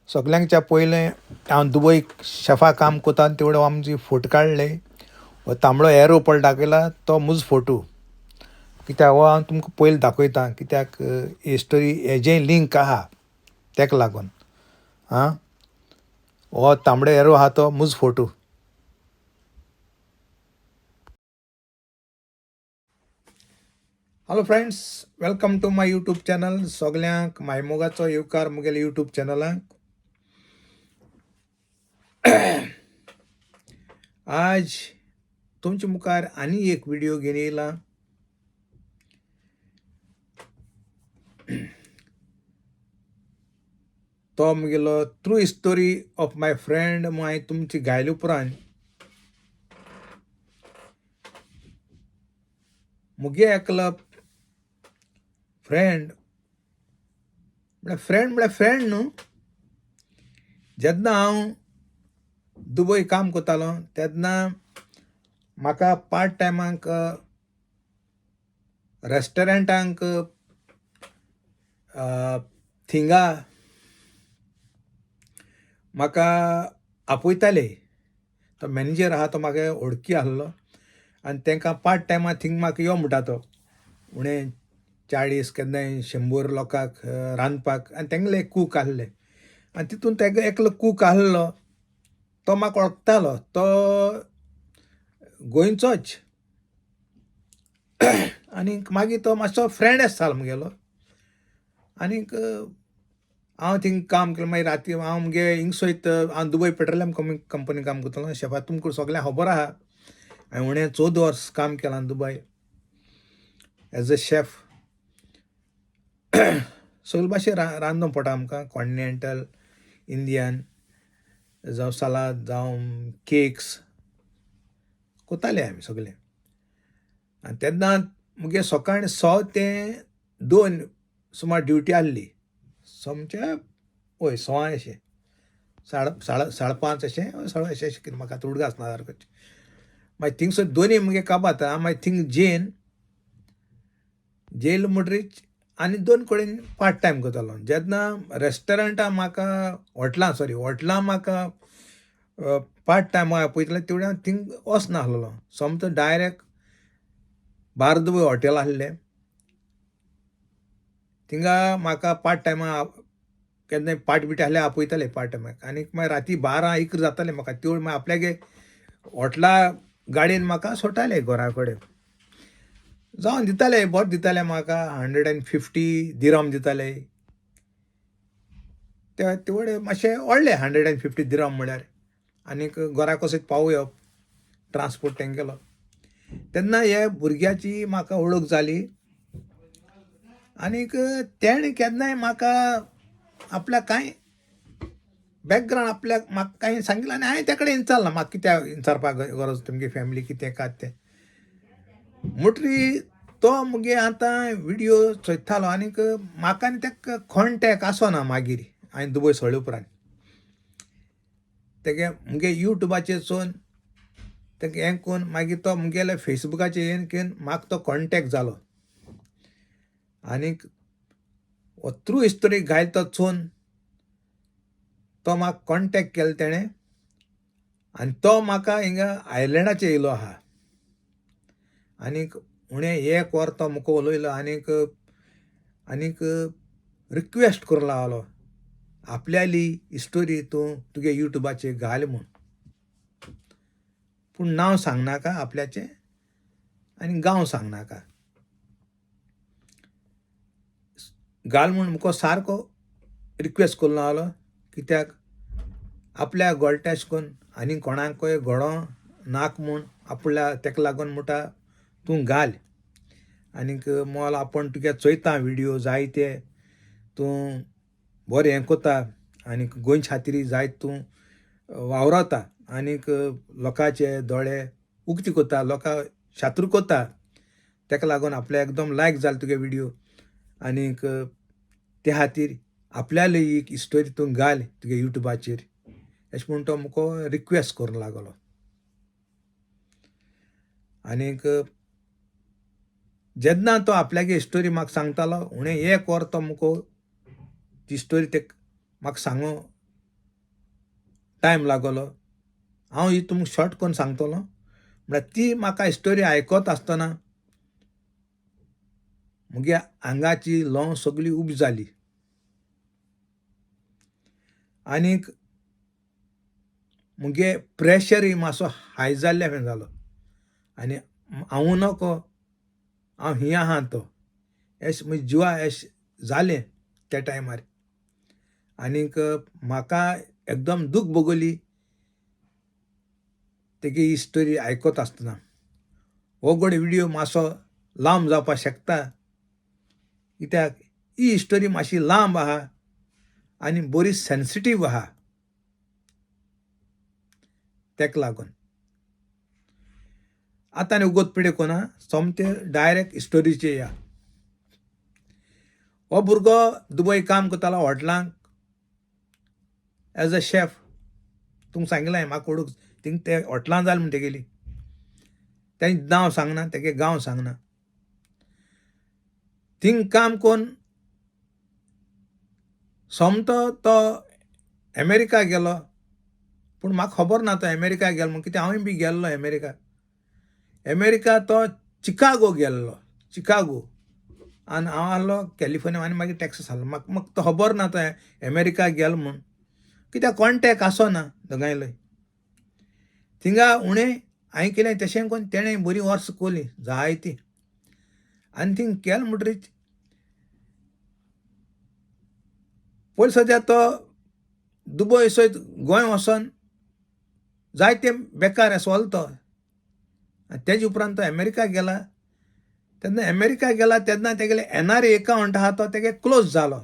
सगल्यांच्या पयलें हांव दुबय शेफा काम कोता तेवढे आमचे फोटो काडले. हो तांबडो एरो पळय दाखयला तो मुजो फोटो. कित्याक हो हांव तुमकां पयलीं दाखयतां कित्याक हिस्टरी हेजें लिंक आहा तेका लागून आं. हो तांबडो एरो आहा तो मुजो photo. Hello friends, welcome to my YouTube channel. सगल्यांक मायमोगाचो येवकार मुगेल्या यूट्यूब चॅनलाक. आज तुमच्या मुखार आनी एक व्हिडिओ घेवन येयला. तो मुगेलो true history of my friend म्हूण हांवें तुमची गायले उपरांत मुगे एकलो फ्रेंड फ्रेंड न्हू. जेन्ना हांव दुबय काम कोतालो तेन्ना म्हाका पार्ट टायमाक रेस्टोरंटांक थिंगा म्हाका आपयताले. तो मॅनेजर आहा तो म्हाका वळखी आसलो आनी तांकां पार्ट टायमार थिंग म्हाका यो म्हणटा तो. उणें 40 केन्नाय 100 लोकांक रांदपाक. आनी तेंगले एक कूक आसले आनी तितून तेगे एकलो कूक आसलो तो म्हाका वळखतालो. तो गोंयचोच आनीक मागीर तो मातसो फ्रेंड जालो मुगेलो. आनीक हांव थिंग काम केलें. मागीर राती हांव मुगे हिंगसोयत हांव दुबय पेट्रोलियम कंपनी काम करतालो. शेफा तुमकां सगळ्यांक खबर आहा हांवें उणें 14 वर्स काम केलां दुबय एज अ शेफ. सगळे भाशेन रांदूंक पडटा आमकां. कॉन्टिनेंटल, इंडियन जावं सालाद जावं केक्स कोताले आमी सगळे. आनी तेन्ना मुगे सकाळीं 6 ते 2 सुमार ड्युटी आसली. सोमचे हय 6 अशें 5:30 अशें 6 अशें कितें म्हाका आतां उडगास ना सारको. मागीर थिंगसर दोनी मुगे काबात. मागीर थिंग जेल म्हणटरीच आनी 2 कडेन पार्ट टायम करतालो. जेन्ना रेस्टोरंटां म्हाका हॉटलां म्हाका पार्ट टायमा आपयताले तेवढे हांव थिंग वचनासलो. सोमतो डायरेक्ट बार दुबय हॉटेल आसलें थिंगा म्हाका पार्ट टायमा केन्नाय पार्टी बिटी आसल्यार आपयताले पार्ट टायमाक. आनीक मागीर राती 12-1 जाताले म्हाका. तेवढ मागीर आपल्यागे हॉटला गाडयेन म्हाका सोडटाले घरा कडेन. जावन दिताले बरें दिताले म्हाका. 150 दिरहम दिताले. तेवढे मातशें व्हडले 150 दिरहम म्हळ्यार. आनीक घरा कसो पावूं येवप ट्रान्सपोर्ट तेंगेलो. तेन्ना हे भुरग्याची म्हाका वळख जाली. आनीक तेणें केन्नाय म्हाका आपल्याक कांय बॅकग्रावंड आपल्याक म्हाका कांय सांगिल्लें आनी हांवें तेकडे विचारलां म्हाका कित्याक विचारपाक गरज तुमगे फॅमिली कितें कात तें. म्हणटरी तो मुगे आतां व्हिडियो चोयतालो आनीक म्हाका आनी तेका कॉन्टेक्ट आसना. मागीर हांवें दुबय सोडले उपरांत तेगे मुगे यूट्यूबाचेर चोवन तेका हें कोन्न मागीर तो मुगेले फेसबुकाचेर हें करून म्हाका तो कॉन्टेक्ट जालो. आनीक हो ट्रू हिस्टोरी घायला तो चोवन तो म्हाका कॉन्टेक्ट केलो तेणें. आनी तो म्हाका हिंगा आयलँडाचेर येयलो आहा. आनीक उणें 1 वर तो मुको उलयलो आनीक रिक्वेस्ट करूं लागलो आपल्याली हिस्टोरी तूं तुगे यूट्यूबाचेर घाल म्हूण. पूण नांव सांगनाका आपल्याचें आनी गांव सांगनाका. घाल म्हूण मुको सारको रिक्वेस्ट करूं लागलो. कित्याक आपल्या गोळटा अशें करून आनी कोणाकय घडो नाक म्हूण आपल्या तेका लागून म्हणटा तूं घाल. आनीक मोल आपूण तुगे चोयता व्हिडियो जायते तूं बरें हें कोता आनीक गोंयचे खातीर जायत तूं वावरता आनीक लोकांचे दोळे उक्ती कोता, लोकां शात्रू कोता. तेका लागून आपल्याक एकदम लायक जालो तुगे व्हिडियो. आनीक ते खातीर आपल्याली एक हिस्टोरी तूं घाल तुगे यूट्यूबाचेर अशें म्हूण तो मुको रिक्वेस्ट करूं लागलो. आनीक जेन्ना तो आपल्यागे हिस्टोरी म्हाका सांगतालो उणें 1 वर तो मुको ती स्टोरी ते म्हाका सांगो टायम लागलो. हांव ही तुमकां शॉर्ट करून सांगतलो. म्हळ्यार ती म्हाका स्टोरी आयकत आसतना म्हगे आंगाची ल्हंव सगळी उब जाली. आनीक मुगे प्रेशरूय मातसो हाय जाल्ल्या भशेन जालो. आनी हांवू नको हांव ही आहा तो अशें म्हज्या जिवा अशें जालें त्या टायमार. आनीक म्हाका एकदम दूख भोगली तेगे ही स्टोरी आयकत आसतना. हो घोड विडियो मातसो लांब जावपाक शकता, कित्याक ही स्टोरी मातशी लांब आहा आनी बरी सेन्सिटीव आहा. तेका लागून आतां आनी उगोत पिडे कोना, सोमतें डायरेक्ट स्टोरीचेर या. हो भुरगो दुबय काम करतालो हॉटेलांत एज अ शेफ. तुमकां सांगिल्लें म्हाका ओळख थिंग ते हॉटेलांत जालें म्हणटा गेली. तें नांव सांगना, तेगे गांव सांगना. थिंग काम कोन्न सोमतो तो अमेरिका गेलो. पूण म्हाका खबर ना तो अमेरिका गेलो म्हूण, कित्याक हांवूय बी गेल्लो अमेरिका. अमेरिका तो चिकागो गेल्लो, चिकागो. आनी हांव आहलो कॅलिफोर्निया आनी मागीर टॅक्सास आहलो. म्हाका तो खबर ना तो अमेरिका गेलो म्हूण, कित्याक कॉन्टेक्ट आसना दोगांयलोय. थिंगा उणें हांवें केलें तशें करून तेणें बरीं वर्सां केलीं जायतीं. आनी थिंग केलें म्हणटरीच पयलीं सद्या तो दुबय सयत गोंय वचोन जायते बेकार एसवलो तो. आनी तेजे उपरांत तो अमेरिका गेला. तेन्ना अमेरिका गेला तेन्ना तेगेले NRA एकावंट आहा तो तेगे क्लोज जालो.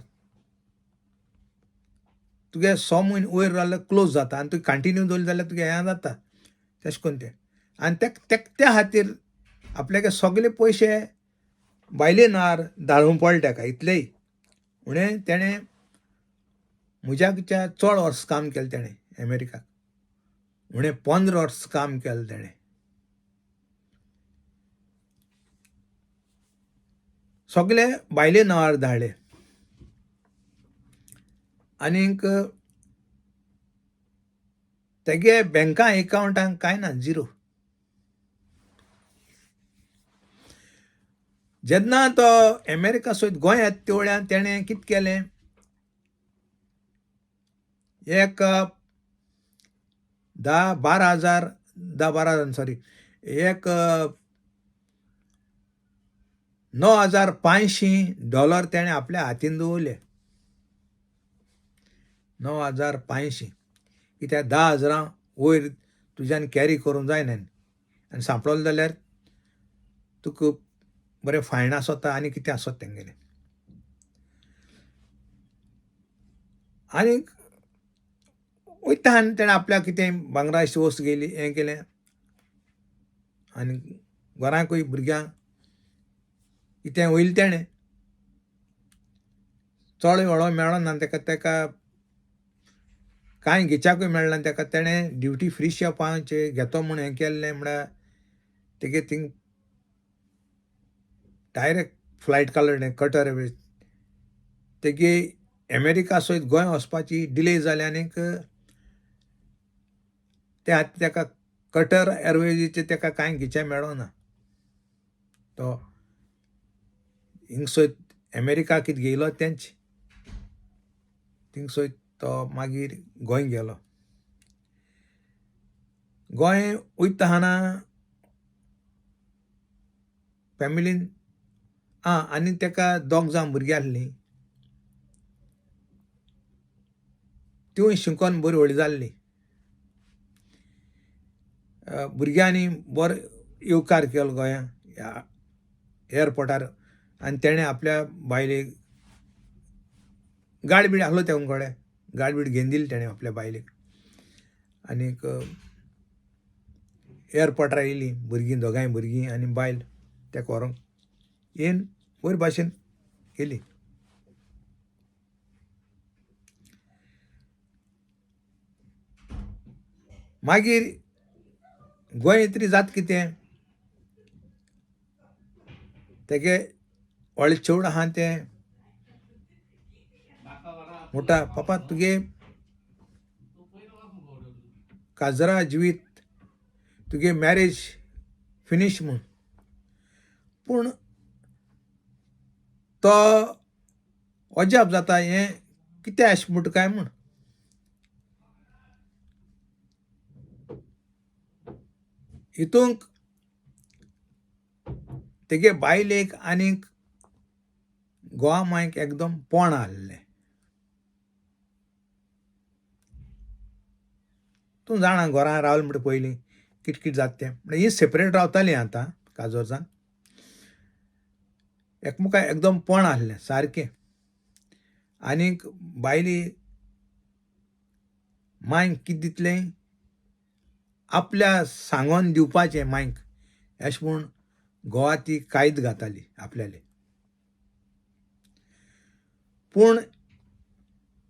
तुगे 6 म्हयने वयर रावल्यार क्लोज जाता आनी तुवें कंटिन्यू दवरलें जाल्यार तुगे हें जाता तशें करून तें. आनी त्या खातीर आपल्यागे सगळे पयशे बायले नार धाडूंक पडले तेका इतलेय. म्हळ्यार तेणें म्हज्याच्या चड वर्स काम केलें तेणें अमेरिकाक. म्हळ्यार 15 वर्स काम केलें तेणें. सगळे बायले नांवार धाडले. आनीक तेगे बँका एकावंटांक कांय ना, झिरो. जेन्ना तो अमेरिका सयत गोंय येता ते वेळार तेणें कितें केलें, एक 10-12 हजार सॉरी एक $9,500 तेणें आपल्या हातीन दवरले. 9,500. कित्याक 10,000 वयर तुज्यान कॅरी करूंक जायना. आनी सांपळलो जाल्यार तुका बरें फायन आसता आनी कितें आसत तेंगेलें. आनीक वयता आनी तेणें आपल्याक कितें भांगराची वस्त गेली हें केलें. आनी घरांकूय भुरग्यांक कितें वयलें तेणें चड व्हडलो मेळ्ळो ना तेका कांय घेवच्याकूय मेळना तेका. तेणें ड्युटी फ्री शॉपांचेर घेतो म्हूण हें केल्लें म्हळ्यार तेगे थिंग डायरेक्ट फ्लायट काडलो तेणें कटर एअरवेज. तेगे अमेरिका सयत गोंय वचपाची डिले जाली आनीक त्या खातीर तेका कटर एअरवेजीचेर तेका कांय घेवचें मेळो ना. तो हिंगसयत अमेरिका कितें घेयलो तेंच थिंगसयत तो मागीर गोंय गेलो. गोंय वयताना फॅमिलीन आनी तेका 2 जाण भुरगीं आहलीं. तिवूय शिकोन बरीं व्हडलीं जाल्लीं. भुरग्यांनी बरो येवकार केलो गोंयां एअरपोर्टार. आनी तेणें आपल्या बायलेक गाडी बीड आहलो तेंगे कडेन, गाडी बीड घेवन दिली तेणें आपल्या बायलेक. आनीक एअरपोर्टार येयलीं भुरगीं, दोगांय भुरगीं आनी बायल तेका व्हरोंक येवन बरे भाशेन गेलीं. मागीर गोंय येतरी जाता कितें, तेगे व्हडलें चेडूं आहा तें म्हणटा, पापा तुगे काजरा जिवीत तुगे मॅरेज फिनीश म्हूण. पूण तो अजाप जाता हें कितें अशें म्हूण काय म्हूण. हितूंक तेगे बायलेक आनीक घोवा मांयक एकदम पोण आहलें. तूं जाणा घरां रावलें म्हणटा पयलीं कितें कितें जाता तें. म्हणल्यार ही सेपरेट रावतालीं आतां काजोरजान. एकमुखार एकदम पोण आहलें सारकें. आनीक बायली मांयक कितें दितलें आपल्या सांगोन दिवपाचें मांयक अशें म्हूण घोवा ती कायद घाताली आपल्याले. पूण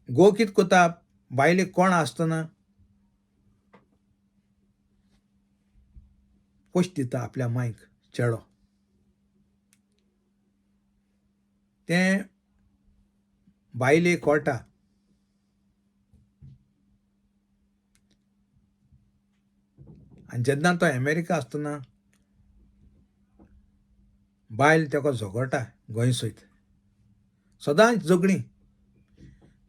घोव कितें कोता बायलेक कोण आसतना पयशे दिता आपल्या मांयक चेडो. तें बायलेक कळटा. आनी जेन्ना तो अमेरिका आसतना बायल तेका झगडटा गोंय सयत. सदांच झगडीं.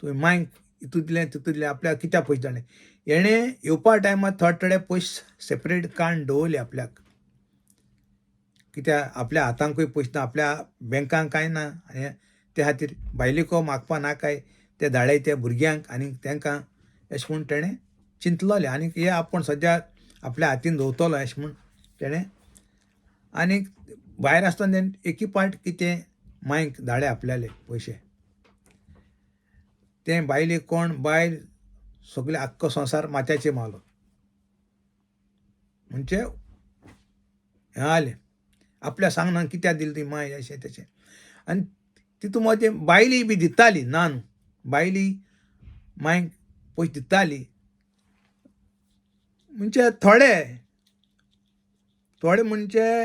तुवें मांयक हितू दिलें तितू दिलें आपल्याक कित्याक पयशे जालें. हेणें येवपा टायमार थोडे पयशे सेपरेट काडून दवरले आपल्याक. कित्याक आपल्या हातांकूय पयशे ना, आपल्या बँकांक कांय ना. आनी ते खातीर बायलेको मागपा नाकाय ते धाडय त्या भुरग्यांक आनी तांकां अशें म्हूण तेणें चिंतलोलें. आनीक हे आपूण सद्या आपल्या हातीन दवरतलो अशें म्हूण तेणें. आनीक भायर आसतना एकी पाट कितें मांयक धाडले आपल्याले पयशे. तें बायलेक कोण बायल सगळे आख्खो संवसार माथ्याचेर मारलो. म्हणजे हें जालें आपल्या सांगना कित्याक दिलें ती मांय अशें तशें. आनी तितू मदें बायली बी दिताली ना न्हू. बायली मांयक पयशे दिताली म्हणजे थोडे म्हणजे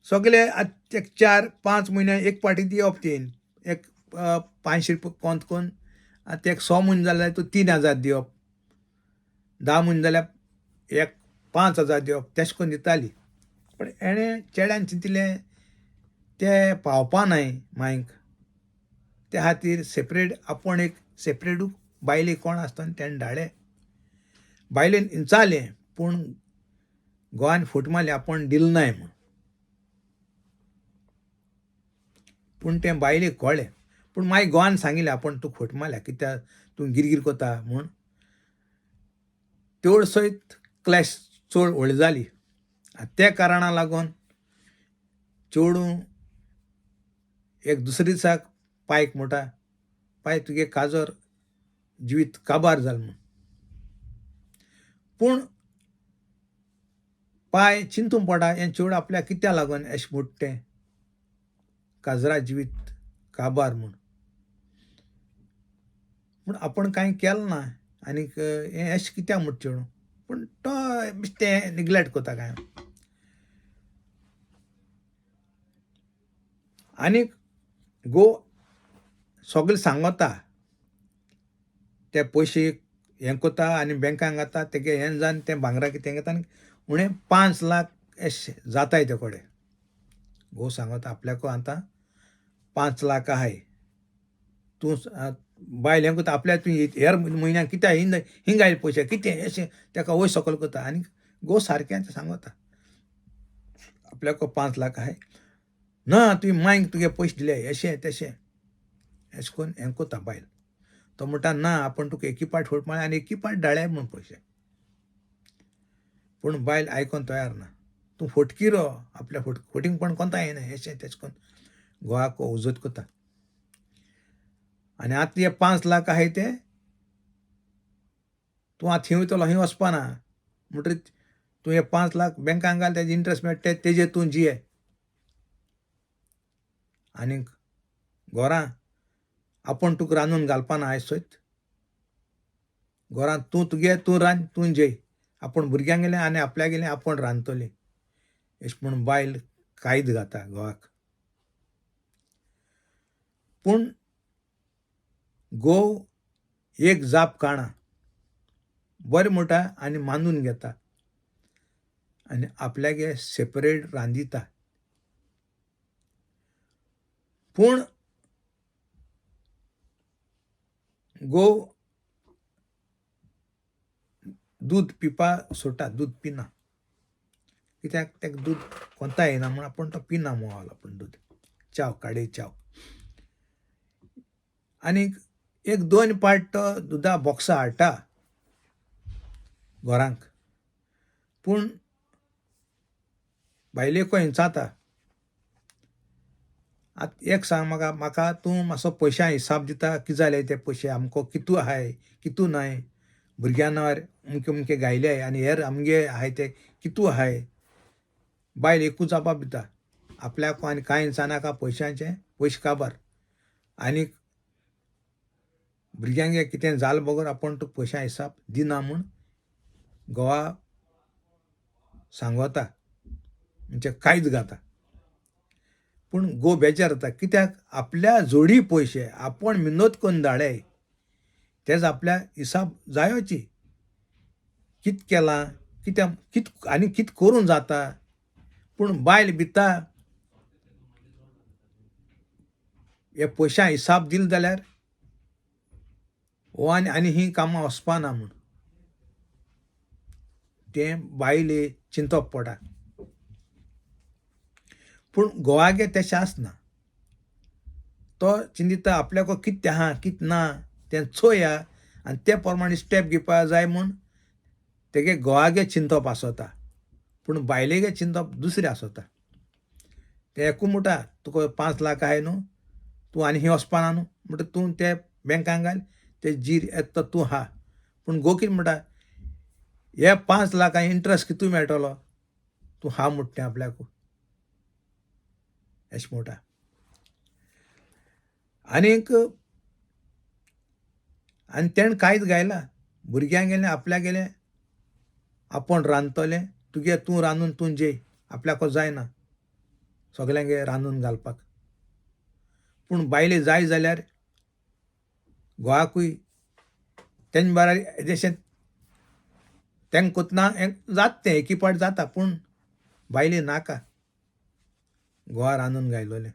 सगळे एक 4-5 म्हयने एक पाटी दिवप तें एक 500 रुपया कोंत करून. आतां एक 100 म्हयने जाल्यार तूं 3000 दिवप. 10 म्हयने जाल्यार एक 5000 दिवप तशें करून दिताली. पूण हेणें चेड्यान चिंतिल्लें तें पावपा न्हय मांयक. त्या खातीर सेपरेट आपूण एक सेपरेटूच बायलेक कोण आसतना तेणें धाडलें. बायलेन विचारलें पूण घोवान फूट मारली आपूण दिलें न्हय म्हूण. पूण तें बायलेक कळ्ळें. पूण मागीर घोवान सांगिल्लें आपूण तूं फट मारल्या कित्याक तूं गिरगीर कोता म्हूण. तेवढ सयत क्लॅश चड व्हडली जाली. त्या कारणाक लागून चेडूं एक दुसरे दिसाक पायक म्हणटा पाय तुगे काजर जिवीत काबार जालें म्हूण. पूण पाय चिंतूंक पडटा हें चेडूं आपल्याक कित्याक लागून अशें म्हणटा तें काजरा जिवीत काबार म्हूण. पूण आपूण कांय केलें ना आनीक हें अशें कित्याक म्हणटा चेडूं. पूण तो बेश्टें निग्लेक्ट कोता काय. आनीक घोव सगळें सांगता ते पयशे हें कोता आनी बँकान घाता तेगे हें जावन तें भांगरा कितें घेता आनी उणें 5 लाख अशें जाताय ते कडेन. घोव सांगता आपल्याक आतां 5 लाख आहाय. तूं बायल हें कोता आपल्याक तूं हेर म्हयन्याक कित्याक हिंग आयले पयशे कितें अशें तेका वयर सकयल कोता. आनी घोव सारकें सांगता आपल्याक 5 लाख आहाय ना तुवें मांयक तुगे पयशे दिले अशें तशें अशें करून हें कोता बायल. तो म्हणटा ना आपूण तुका एकी पाट फट मारलें आनी एकी पाट धाडय म्हूण पयशे. पूण बायल आयकोन तयार ना. तूं फटकी रो आपल्या फटिंगपण कोंता येना अशें तेशें करून घोवाक उजत कोता. आनी आतां हे 5 लाख आहाय ते तूं आतां खंय वयतलो खंय वचपा ना म्हणटरीत तूं हे 5 लाख बँकान घाल तेजे इंट्रस्ट मेळटा तेजेर तूं जिये. आनीक घरां आपूण तुका रांदून घालपा ना आयज सयत. घरांत तूं रांद तूं जेय. आपूण भुरग्यांक गेलें आनी आपल्याक गेलें आपूण रांदतली अशें म्हूण बायल कायद घाता घोवाक. पूण घोव एक जाप काडना बरें म्हणटा आनी मांदून घेता आनी आपल्यागे सेपरेट रांदिता. पूण गोव दूद पिवपा सोडटा, दूद पिना. कित्याक तेका दूद कोंता येना म्हूण आपूण तो पिना मोवाल आपूण दूद, चाव काडे चाव. आनीक एक 2 पाट तो दुदा बॉक्सां हाडटा घरांक. पूण बायलेको हिंचाता, आतां एक सांग म्हाका तूं मातसो पयशां हिसाब दिता, कितें जालें ते पयशे आमको कितू आहाय कितू नाय, भुरग्यां नांवार अमके गायले आनी हेर आमगे आहाय ते कितू आहाय. बायल एकूच जबाब दिता, आपल्याक आनी कांय हिंचानाका पयशांचे, पयशे काबार. आनीक भुरग्यांगे कितें जालें बगर आपूण तुका पयशां हिसाब दिना म्हूण घोवा सांगोता, म्हणजे कायद घाता. पूण घोव बेजार जाता, कित्याक आपल्या जोडी पयशे आपूण मिनत करून धाडले, तेच आपल्या हिसाब जायोची. कित केलां, आनी कित करूं जाता. पूण बायल भिता हे पयशां हिसाब दिलो जाल्यार हो आनी ही कामां वचपाना म्हूण तें बायले चिंतप पडा. पूण घोवागे तशें आसना. तो चिंतिता आपल्याको कितें आहा कितें ना तें चोया आनी ते प्रमाणे स्टेप घेवपा जाय म्हूण तेगे घोवागे चिंतप आसता. पूण बायलेगे चिंतप दुसरें आसता. ते एकू म्हणटा तुका 5 लाख आहाय न्हू, तूं आनी ही वचपाना न्हू, म्हणटा तूं ते बँकान घाल, ते जीर येता तो तूं हा. पूण घोव कितें म्हणटा, हे 5 लाखां इंट्रस्ट कितू मेळटलो, तूं हा म्हणटा तें आपल्याक अशें म्हणटा. आनीक आनी तेणें कायद घायला, भुरग्यां गेलें आपल्या गेलें आपूण रांदतलें, तुगे तूं रांदून तूं जेय, आपल्याको जायना सगल्यांगे रांदून घालपाक. पूण बायले जाय जाल्यार घोवाकूय तेंच बाराबर जशें तेंक कोतना जाता तें एकी पाट जाता, पूण बायले नाका घोवा रांदून घायलोलें.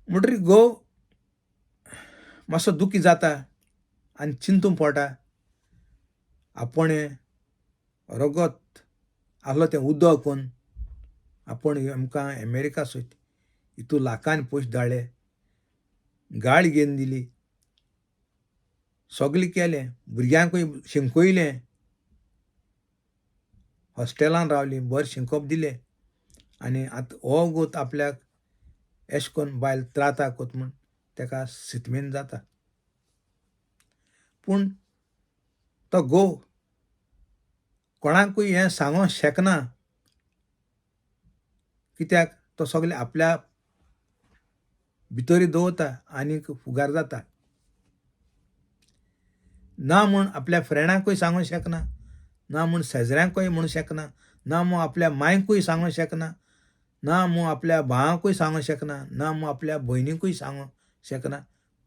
म्हणटरी घोव मातसो दुखी जाता आनी चिंतूं पडटा. आपूण रगत आहलो तें उदक करून आपूण आमकां अमेरिका सोद हितू लाखान पयशे धाडले, गाडी घेवन दिली, सगलें केलें, भुरग्यांकूय शिंकयलें, हॉस्टेलान रावलीं, बरें शिंकोप दिलें. आनी आतां हो गोत आपल्याक अशें करून बायल त्राता कोत म्हूण तेका सिटमेन जाता. पूण तो घोव कोणाकूय हें सांगोंक शकना, कित्याक तो सगलें आपल्या भितरी दवरता आनीक फुगार जाता. ना म्हूण आपल्या फ्रेंडाकूय सांगूंक शकना, ना म्हूण शेजऱ्यांकूय म्हणूंक शकना, ना म्हूण आपल्या मांयकूय सांगूंक शकना, ना म्हूण आपल्या भावाकूय सांगूंक शकना, ना म्हूण आपल्या भयणीकूय सांगूंक शकना,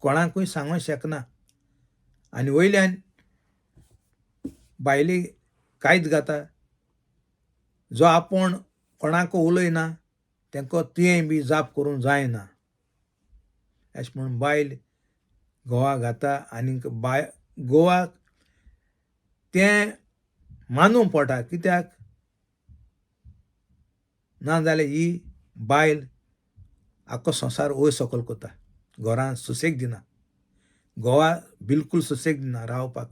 कोणाकूय सांगूंक शकना. आनी वयल्यान बायली कायद घाता, जो आपूण कोणाक उलयना तेंको तुवें बी जाप करूंक जायना अशें म्हणून बायल घोवा घाता. आनीक घोवाक तें मानूं पडटा, कित्याक नाजाल्यार ही बायल आख्खो संवसार वयर सकयल कोता, घरान सुसेग दिना, घोवा बिलकूल सुसेग दिना रावपाक.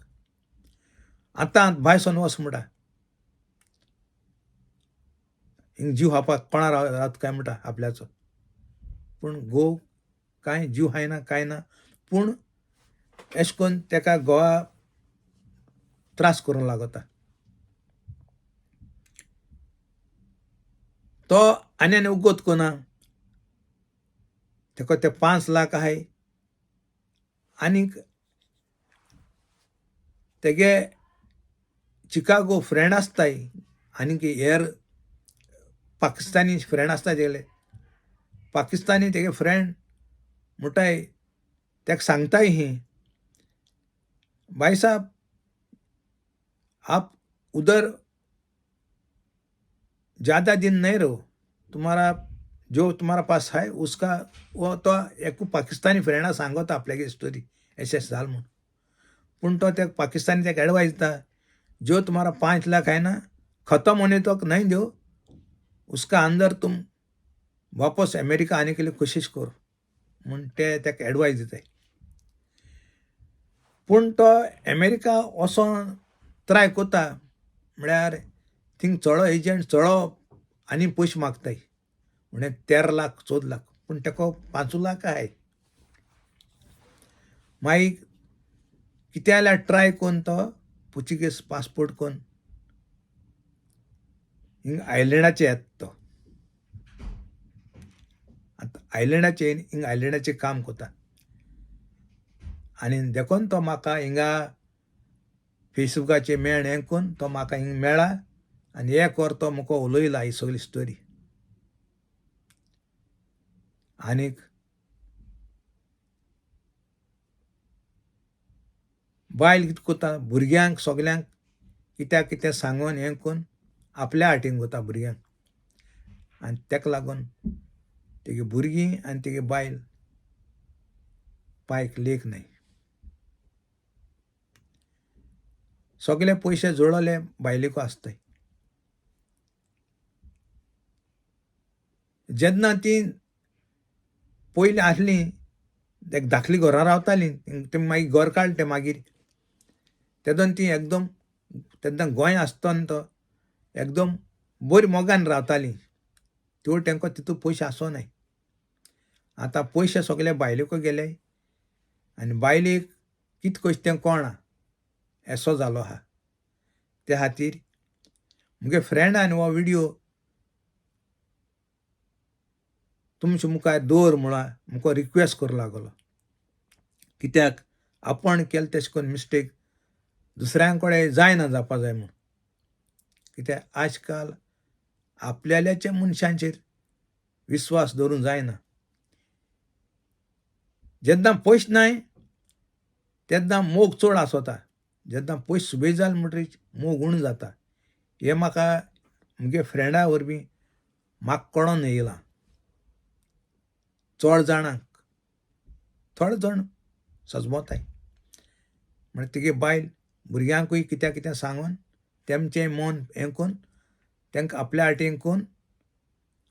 आतां भायर सोन वच म्हणटा, हिंग जीव खावपाक कोणा रावता काय म्हणटा आपल्याचो. पूण घोव कांय जीव खायना कांय ना, पूण अशें करून तेका घोवा त्रास करूंक लागता. तो आनी उगोत कोना, तेका ते 5 लाख आहाय आनीक तेगे चिकागो फ्रेंड आसताय आनीक हेर पाकिस्तानी फ्रेंड आसता तेगेले. पाकिस्तानी तेगे फ्रेंड म्हणटाय ताका सांगताय ही, भाई साहब आप उधर ज़्यादा दिन नहीं रहो, तुम्हारा जो तुम्हारा पास है उसका वो तो एक पाकिस्तानी फ्रेंडा सांगता आपल्यागे स्टोरी ऐसे जाल म्हणून. पण तो त्या पाकिस्तानी त्याक एडवाइस दिता, जो तुम्हारा 5 लाख है ना खत्म होने तक नहीं दो, उसका अंदर तुम वापस अमेरिका आने के लिए कोशिश करो म्हणून ते त्याक एडवाइस दिताय. पूण तो अमेरिका असो ट्राय कोता म्हळ्यार थिंग चलो एजंट चलो आनी पयशे मागताय म्हणजे 13 लाख 14 लाख, पूण तेका 5 लाख आहे. मागीर कितें जाल्यार ट्राय करून तो पोर्चुगीज पासपोर्ट करून हिंग आयलँडाचे येता तो. आतां आयलँडाचे हिंग आयलँडाचे काम कोता आनी देखून तो म्हाका हिंगा फेसबुकाचेर मेळ हें करून तो म्हाका हिंग मेळ्ळा आनी 1 वर तो मुको उलयला ही सगळी स्टोरी. आनीक बायल कितें कोता, भुरग्यांक सगल्यांक कित्याक कितें सांगून हें करून आपल्या वाटेन कोता भुरग्यांक, आनी तेका लागून तेगे भुरगीं आनी तेगे बायल पायक लेक नाय. सगळे पयशे जोडले बायलेको आसताय. जेन्ना ती पयलीं आसली एक धाकली घरां रावताली, ते मागीर घर काडलें मागीर तेदोन ती एकदम तेन्ना गोंय आसतना तो एकदम बरी मोगान रावताली. त्यो तेंका तितू पयशे आसोनाय. आतां पयशे सगळे बायलेको गेले आनी बायलेक कितें कशें तें कळना असो जालो आहा. त्या खातीर मुगे फ्रेंडान हो विडियो तुमचे मुखार दवर म्हणून मुको रिक्वेस्ट करूं लागलो. कित्याक आपण केलें तशें करून मिस्टेक दुसऱ्यां कडेन जायना जावपा जाय म्हूण. कित्याक आज काल आपल्याल्याच्या मनशांचेर विश्वास दवरूंक जायना. जेन्ना पयशे नाय तेन्ना मोग चड आसोता, जेन्ना पयशे सुबेज जाले म्हणटरीच मोग उणो जाता. हें म्हाका मुगे फ्रेंडा वरवीं म्हाका कळोन येयलां. चड जाणांक थोडे जाण सजमोताय म्हण तेगे बायल भुरग्यांकूय कित्याक कितें सांगून तेमचें मन हें करून तेंकां आपल्या वाटेन करून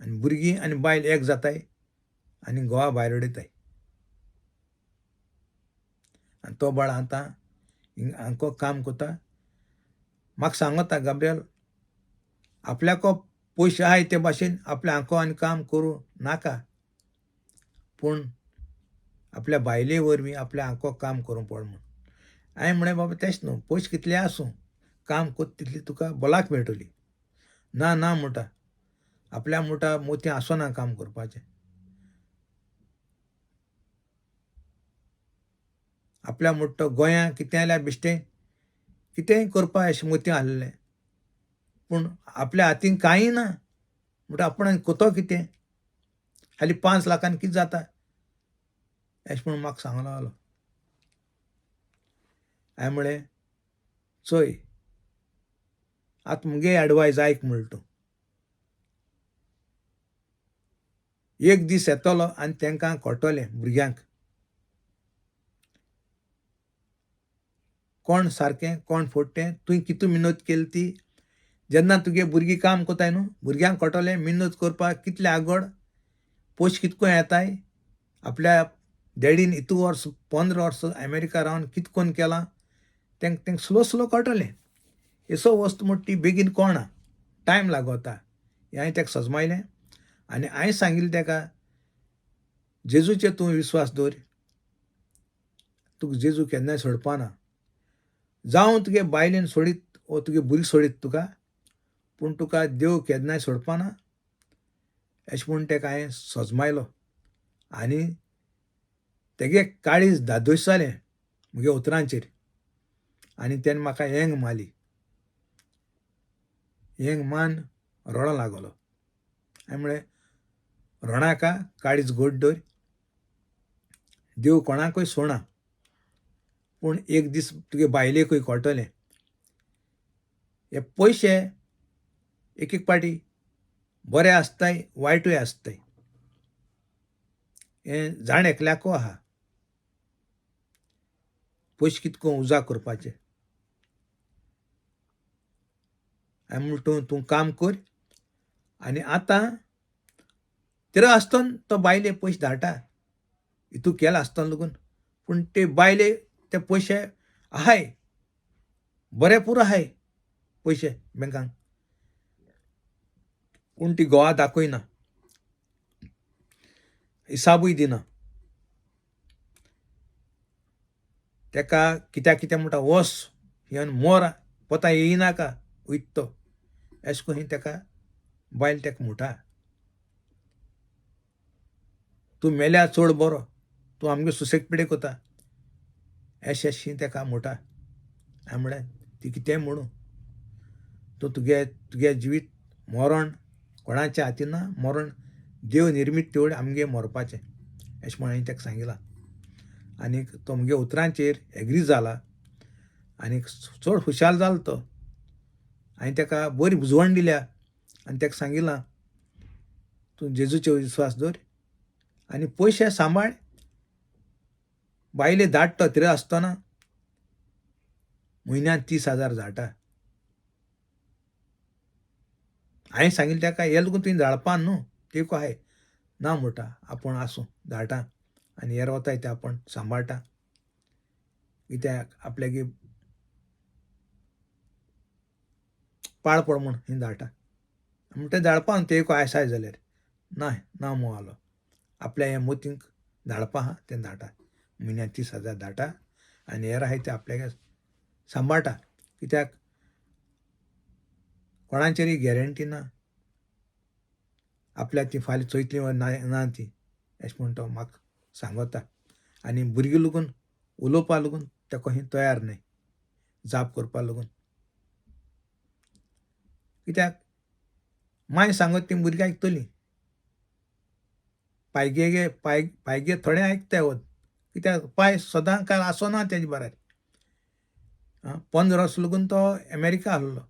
आनी भुरगीं आनी बायल एक जाताय आनी घोवा भायर उडयताय. आनी तो बाळ आतां हांको काम कोता. म्हाका सांगता गाब्रियल आपल्याको पयशे आहाय ते भाशेन आपल्या हांको आनी काम करूं नाका, पूण आपल्या बायले वरवीं आपल्या हांको काम करूं पड म्हूण. हांवें म्हळें बाबा तेश न्हू, पयशे कितले आसूं काम कोत्ता तितली तुका भलाक मेळटली. ना ना म्हणटा, आपल्या म्हणटा मोती आसोना काम करपाचें. आपल्या म्हणटा गोंया कितें जाल्यार बेश्टें कितेंय करपा अशें मोती आहलेलें, पूण आपल्या हातीन कांय ना म्हणटा आपण कोतो कितें, खाली 5 लाखान कितें जाता अशें म्हणून म्हाका सांगूं लागलो. हांवें म्हळें चोय आतां मुगे एडवायस आयक म्हणलें तूं. एक दीस येतलो आनी तेंकां कळटलें भुरग्यांक कोण सारकें कोण फोडटें, तुवें कितू मिनत केली ती. जेन्ना तुगे भुरगीं काम कोताय न्हू भुरग्यांक कळटलें मिनत करपाक कितलें आगोड, पयशे कितको येताय. आपल्या डॅडीन इतू वर्स 15 वर्स अमेरिका रावन कितें कोन्न केलां तेंक स्लो स्लो कळटलें. एसो वस्त म्हणटा ती बेगीन कळना, टायम लागता. हें हांवें तेका सजमायलें आनी हांवें सांगिल्लें तेका जेजूचेर तूं विस्वास दवर, तुका जेजू केन्नाय सोडपाना. जावं तुगे बायलेन सोडीत वो तुगे भुरगीं सोडीत तुका, पूण तुका देव केन्नाय सोडपाना अशें म्हूण तेका हांवें सजमायलो. आनी तेगे काळीज धादोश जालें मुगे उतरांचेर आनी तेणें म्हाका येंग मारली. येंग मान रडों लागलो. हांवें म्हळें रोणाका काळीज घोट दवर, देव कोणाकूय सोडना, पूण एक दीस तुगे बायलेकूय कळटलें हे पयशे एक एक पाटी बरे आसताय वायटूय आसताय. हें जाण एकल्याको आहा. पयशे कितको उजा करपाचे. हांवें म्हणटा तूं काम कर आनी आतां तिरा आसतना तो बायले पयशे धाडटा. हितू केला आसतना लागून पूण ते बायले ते पयशे आहाय बरेपूर आहाय पयशे बँकांक, पूण ती घोवा दाखयना, हिसाबूय दिना. तेका कित्याक कितें म्हणटा वोस येवन मोर पोता येयनाका वयता तो अशें करून तेका बायल तेका म्हणटा. तूं मेल्यार चड बरो, तूं आमगे सुसेग पिडे कोता अशें तेका म्हणटा. हांवें म्हळें ती कितेंय म्हणूं, तूं तुगे जिवीत मरण कोणाच्या हातीन ना. मरण देव निर्मीत तेवढें आमगे मरपाचें अशें म्हण हांवें तेका सांगिलां. आनीक तो म्हगे उतरांचेर एग्री जाला आनीक चड हुशाल जालो तो. हांवें तेका बरी बुजवण दिल्या आनी तेका सांगिलां तूं जेजूचेर विस्वास दवर आनी पयशे सांबाळ. बायले धाडटा तिरा आसतना म्हयन्याक 30,000 धाडटा. हांवें सांगिल्लें तेका हे लागून तुवें धाडपा न्हू, तेको आहाय ना म्हणटा आपूण आसूं धाडटा आनी हेर वताय ते आपूण सांबाळटा. कित्याक आपल्यागे पाळ पड म्हूण हिंग धाडटा. म्हणटा धाडपा न्हू तेको आसाय जाल्यार ना मुवालो आपल्या हे मोतींक धाडपा आहा तें धाडटा. म्हयन्याक 30,000 धाडटा आनी हेर आहाय ते आपल्यागे सांबाळटा. कित्याक कोणाचेरय गॅरंटी ना आपल्याक ती फाल्यां चोयतली वा ना ती अशें म्हूण तो म्हाका सांगता. आनी भुरगीं लागून उलोवपा लागून तेका ही तयार न्हय जाप करपा लागून. कित्याक माय सांगत ती भुरगीं आयकतलीं. पायगे थोडे आयकताय वत कित्याक पाय सदां काल आसना तेजे बराबर. 15 वर्सां लागून तो अमेरिका आहलो.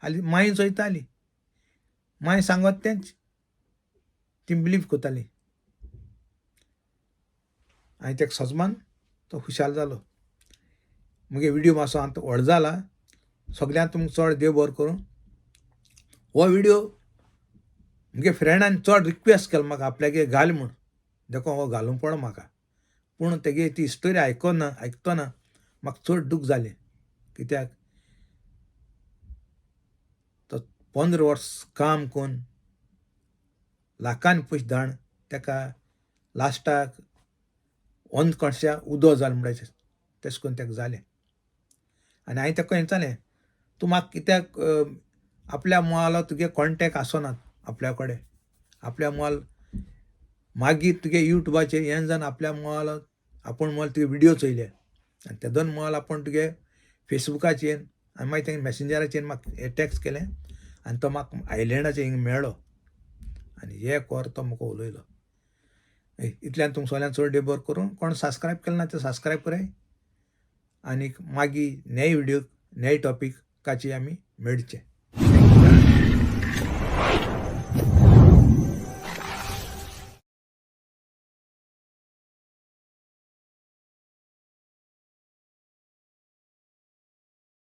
हालीं माय चोयताली, माय सांगत तेंच ती बिलीव कोताली. हांवें तेका सजमान तो हुशाल जालो. मुगे व्हिडिओ मातसो आतां व्हड जाला. सगळ्यांक तुमकां चड देव बरो करूं. हो व्हिडिओ मुगे फ्रेंडान चड रिक्वेस्ट केलो म्हाका आपल्यागे घाल म्हूण. देखो हो घालूंक पडो म्हाका. पूण तेगे ती हिस्टोरी आयकतना म्हाका चड दूख जालें. कित्याक तो 15 वर्स काम करून लाखान पयशे धाड तेका लास्टाक अंत कशा उदो जालें म्हणटाय तेश कोन्न तेका जालें. आनी हांवें तेका विचारलें तूं म्हाका कित्याक आपल्या मोवालो तुगे कॉन्टेक्ट आसनात आपल्या कडेन. आपल्या मोल मागीर तुगे युट्यूबाचेर हें जावन आपल्या मोवालो आपूण मोल तुगे व्हिडिओ चोयले आनी ते दोन मोल आपूण तुगे फेसबुकाचेर आनी मागीर तेंगे मॅसेंजराचेर म्हाका टॅक्स्ट केलें आनी तो म्हाका आयलँडाचेर हिंग मेळ्ळो आनी हे कोर तो म्हाका उलयलो. इतल्यान तुमकां सगळ्यांक चड देव बरो करूं. कोण सबस्क्रायब केलें ना ते सबस्क्रायब कराय आनीक मागीर नये व्हिडिओ नये टॉपिकाचेर आमी मेळचे.